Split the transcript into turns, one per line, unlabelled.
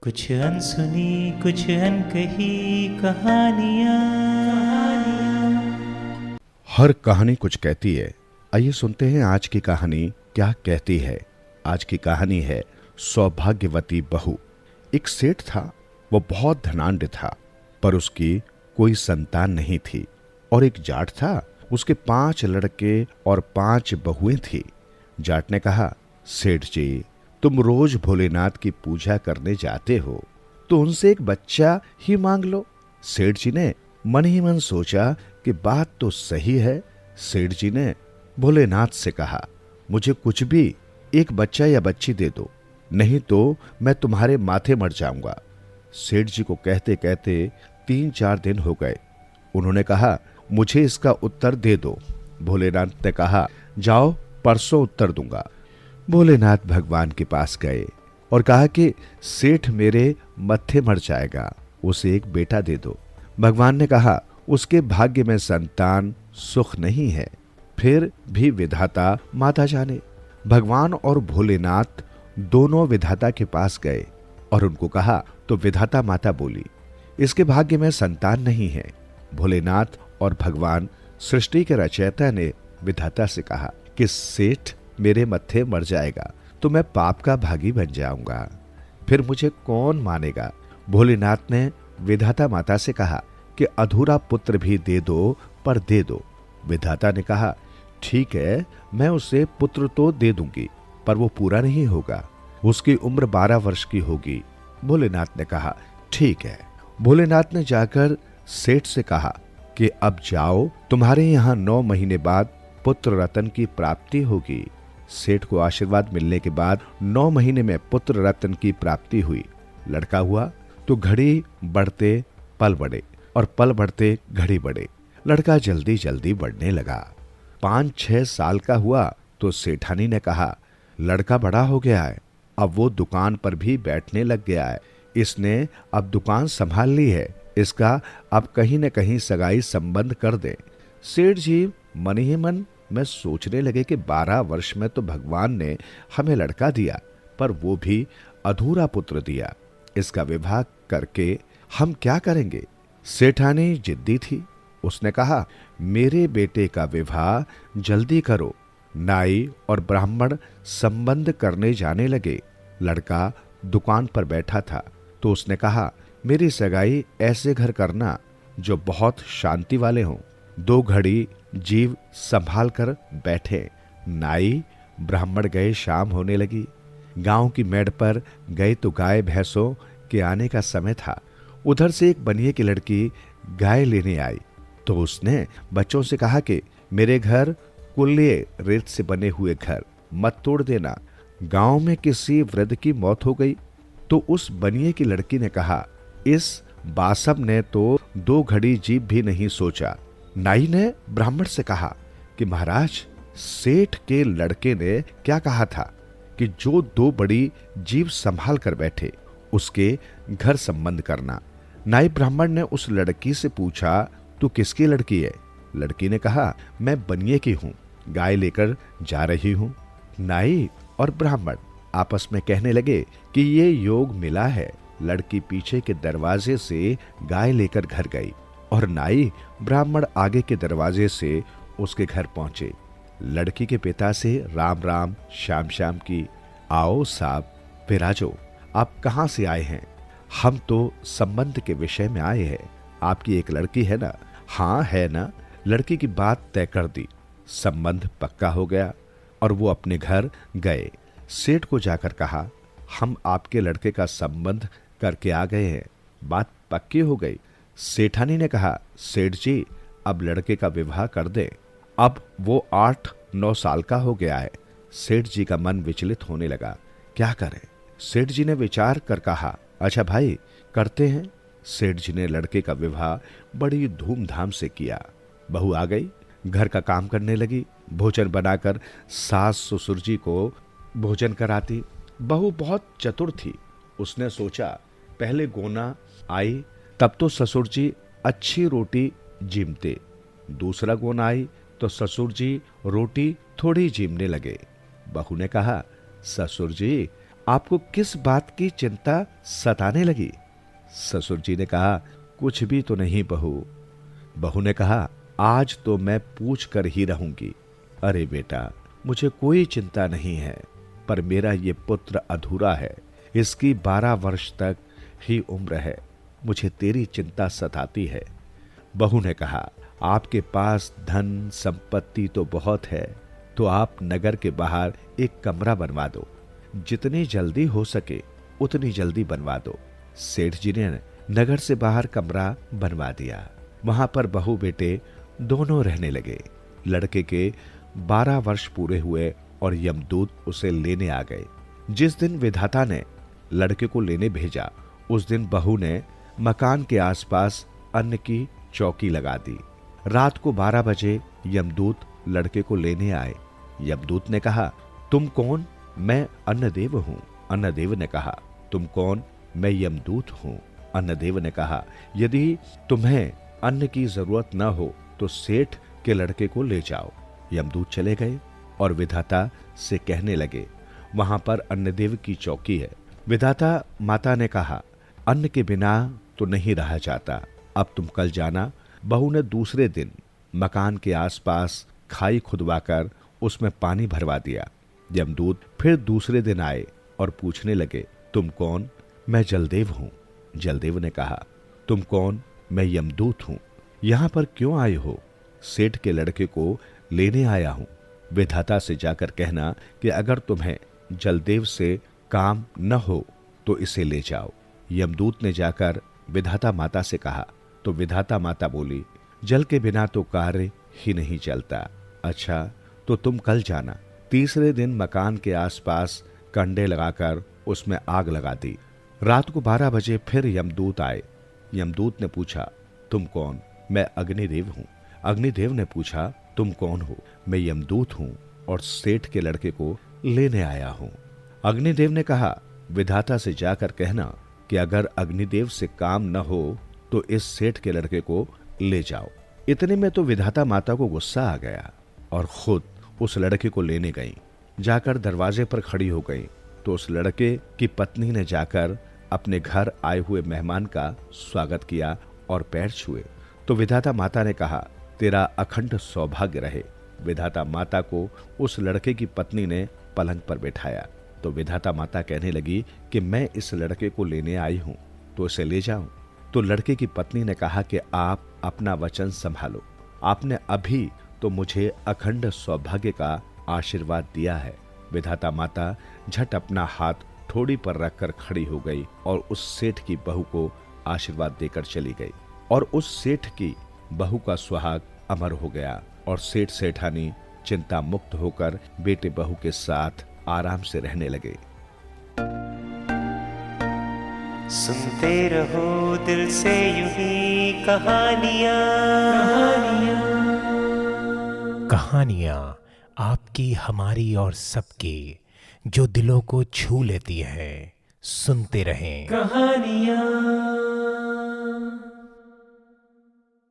कुछ अनसुनी कुछ अनकही कहानियाँ।
हर कहानी कुछ कहती है। आइए सुनते हैं आज की कहानी क्या कहती है। आज की कहानी है सौभाग्यवती बहू। एक सेठ था, वो बहुत धनाढ्य था, पर उसकी कोई संतान नहीं थी। और एक जाट था, उसके 5 लड़के और 5 बहुएं थी। जाट ने कहा, सेठ जी, तुम रोज भोलेनाथ की पूजा करने जाते हो, तो उनसे एक बच्चा ही मांग लो। सेठ जी ने मन ही मन सोचा कि बात तो सही है। सेठ जी ने भोलेनाथ से कहा, मुझे कुछ भी एक बच्चा या बच्ची दे दो, नहीं तो मैं तुम्हारे माथे मर जाऊंगा। सेठ जी को कहते कहते 3-4 दिन हो गए। उन्होंने कहा, मुझे इसका उत्तर दे दो। भोलेनाथ ने कहा, जाओ, परसों उत्तर दूंगा। भोलेनाथ भगवान के पास गए और कहा कि सेठ मेरे मत्थे मर जाएगा, उसे एक बेटा दे दो। भगवान ने कहा, उसके भाग्य में संतान सुख नहीं है, फिर भी विधाता माता जाने। भगवान और भोलेनाथ दोनों विधाता के पास गए और उनको कहा, तो विधाता माता बोली, इसके भाग्य में संतान नहीं है। भोलेनाथ और भगवान सृष्टि के रचयिता ने विधाता से कहा कि सेठ मेरे मत्थे मर जाएगा तो मैं पाप का भागी बन जाऊंगा, फिर मुझे कौन मानेगा। भोलेनाथ ने विधाता माता से कहा कि अधूरा पुत्र भी दे दो, पर दे दो। विधाता ने कहा, ठीक है, मैं उसे पुत्र तो दे दूंगी, पर वो पूरा नहीं होगा, उसकी उम्र 12 वर्ष की होगी। भोलेनाथ ने कहा, ठीक है। भोलेनाथ ने जाकर सेठ से कहा कि अब जाओ, तुम्हारे यहाँ 9 महीने बाद पुत्र रतन की प्राप्ति होगी। सेठ को आशीर्वाद मिलने के बाद 9 महीने में पुत्र रत्न की प्राप्ति हुई। लड़का हुआ तो घड़ी बढ़ते पल बढ़े और पल बढ़ते घड़ी बढ़े। लड़का जल्दी जल्दी बढ़ने लगा। 5-6 साल का हुआ तो सेठानी ने कहा, लड़का बड़ा हो गया है, अब वो दुकान पर भी बैठने लग गया है, इसने अब दुकान संभाल ली है, इसका अब कहीं न कहीं सगाई संबंध कर दे। सेठ जी मन ही मन में सोचने लगे कि 12 वर्ष में तो भगवान ने हमें लड़का दिया, पर वो भी अधूरा पुत्र दिया, इसका विवाह करके हम क्या करेंगे। सेठानी जिद्दी थी, उसने कहा, मेरे बेटे का विवाह जल्दी करो। नाई और ब्राह्मण संबंध करने जाने लगे। लड़का दुकान पर बैठा था तो उसने कहा, मेरी सगाई ऐसे घर करना जो बहुत शांति वाले हों, 2 घड़ी जीव संभाल कर बैठे। नाई ब्राह्मण गए, शाम होने लगी। गांव की मेड़ पर गए तो गाय भैंसों के आने का समय था। उधर से एक बनिए की लड़की गाय लेने आई तो उसने बच्चों से कहा कि मेरे घर कुल्ले रेत से बने हुए घर मत तोड़ देना, गांव में किसी वृद्ध की मौत हो गई। तो उस बनिए की लड़की ने कहा, इस बासब ने तो 2 घड़ी जीव भी नहीं सोचा। नाई ने ब्राह्मण से कहा कि महाराज, सेठ के लड़के ने क्या कहा था कि जो 2 बड़ी जीव संभाल कर बैठे उसके घर संबंध करना। नाई ब्राह्मण ने उस लड़की से पूछा, तू किसकी लड़की है। लड़की ने कहा, मैं बनिए की हूं, गाय लेकर जा रही हूं। नाई और ब्राह्मण आपस में कहने लगे कि ये योग मिला है। लड़की पीछे के दरवाजे से गाय लेकर घर गई और नाई ब्राह्मण आगे के दरवाजे से उसके घर पहुंचे। लड़की के पिता से राम राम श्याम श्याम की। आओ साहब, विराजो, आप कहां से आए हैं। हम तो संबंध के विषय में आए हैं। आपकी एक लड़की है ना। हाँ है ना। लड़की की बात तय कर दी, संबंध पक्का हो गया और वो अपने घर गए। सेठ को जाकर कहा, हम आपके लड़के का संबंध करके आ गए हैं, बात पक्की हो गई। सेठानी ने कहा, सेठ जी, अब लड़के का विवाह कर दे, अब वो 8-9 साल का हो गया है। सेठ जी का मन विचलित होने लगा, क्या करें। सेठ जी ने विचार कर कहा, अच्छा भाई, करते हैं। सेठ जी ने लड़के का विवाह बड़ी धूमधाम से किया। बहू आ गई, घर का काम करने लगी, भोजन बनाकर सास ससुर जी को भोजन कराती। बहू बहुत चतुर थी, उसने सोचा, पहले गोना आई तब तो ससुर जी अच्छी रोटी जीमते, दूसरा गोना आई तो ससुर जी रोटी थोड़ी जीमने लगे। बहू ने कहा, ससुर जी, आपको किस बात की चिंता सताने लगी? ससुर जी ने कहा, कुछ भी तो नहीं बहू। बहू ने कहा, आज तो मैं पूछ कर ही रहूंगी। अरे बेटा, मुझे कोई चिंता नहीं है, पर मेरा ये पुत्र अधूरा है, इसकी 12 वर्ष तक ही उम्र है, मुझे तेरी चिंता सताती है। बहू ने कहा, आपके पास धन संपत्ति तो बहुत है, तो आप नगर के बाहर एक कमरा बनवा दो, जितनी जल्दी हो सके उतनी जल्दी बनवा दो। सेठ जी ने नगर से बाहर कमरा बनवा दिया। वहां पर बहू बेटे दोनों रहने लगे। लड़के के 12 वर्ष पूरे हुए और यमदूत उसे लेने आ गए। जिस दिन विधाता ने लड़के को लेने भेजा, उस दिन बहू ने मकान के आसपास अन्न की चौकी लगा दी। रात को 12 बजे यमदूत लड़के को लेने आए। यमदूत ने कहा, तुम कौन? मैं अन्नदेव हूं। अन्नदेव ने कहा, तुम कौन? मैं यमदूत हूं। अन्नदेव ने कहा, यदि तुम्हें अन्न की जरूरत न हो तो सेठ के लड़के को ले जाओ। यमदूत चले गए और विधाता से कहने लगे, वहां पर अन्नदेव की चौकी है। विधाता माता ने कहा, अन्न के बिना तो नहीं रहा जाता, अब तुम कल जाना। बहू ने दूसरे दिन मकान के आसपास खाई खुदवाकर उसमें पानी भरवा दिया। यमदूत फिर दूसरे दिन आए और पूछने लगे, तुम कौन? मैं जलदेव हूं। जलदेव ने कहा, तुम कौन? मैं यमदूत हूं। यहां पर क्यों आए हो? सेठ के लड़के को लेने आया हूं। विधाता से जाकर कहना कि अगर तुम्हें जलदेव से काम न हो तो इसे ले जाओ। यमदूत ने जाकर विधाता माता से कहा तो विधाता माता बोली, जल के बिना तो कार्य ही नहीं चलता। अच्छा, तो तुम कल जाना। तीसरे दिन मकान के आसपास कंडे लगाकर उसमें आग लगा दी। रात को 12 बजे फिर यमदूत आए। यमदूत ने पूछा, तुम कौन? मैं अग्निदेव हूं। अग्निदेव ने पूछा, तुम कौन हो? मैं यमदूत हूं और सेठ के लड़के को लेने आया हूं। अग्निदेव ने कहा, विधाता से जाकर कहना कि अगर अग्निदेव से काम न हो तो इस सेठ के लड़के को ले जाओ। इतने में तो विधाता माता को गुस्सा आ गया और खुद उस लड़के को लेने गई। जाकर दरवाजे पर खड़ी हो गई तो उस लड़के की पत्नी ने जाकर अपने घर आए हुए मेहमान का स्वागत किया और पैर छुए। तो विधाता माता ने कहा, तेरा अखंड सौभाग्य रहे। विधाता माता को उस लड़के की पत्नी ने पलंग पर बैठाया तो विधाता माता कहने लगी कि मैं इस लड़के को लेने आई हूं, तो इसे ले जाऊं। तो लड़के की पत्नी ने कहा कि आप अपना वचन संभालो, आपने अभी तो मुझे अखंड सौभाग्य का आशीर्वाद दिया है। विधाता माता झट अपना हाथ ठोड़ी पर रखकर खड़ी हो गई और उस सेठ की बहू को आशीर्वाद देकर चली गई और उस सेठ की बहू का सुहाग अमर हो गया और सेठ सेठानी चिंता मुक्त होकर बेटे बहू के साथ आराम से रहने लगे।
सुनते रहो दिल से यूं ही कहानियां।
कहानियां आपकी, हमारी और सबकी, जो दिलों को छू लेती है। सुनते रहें
कहानियां।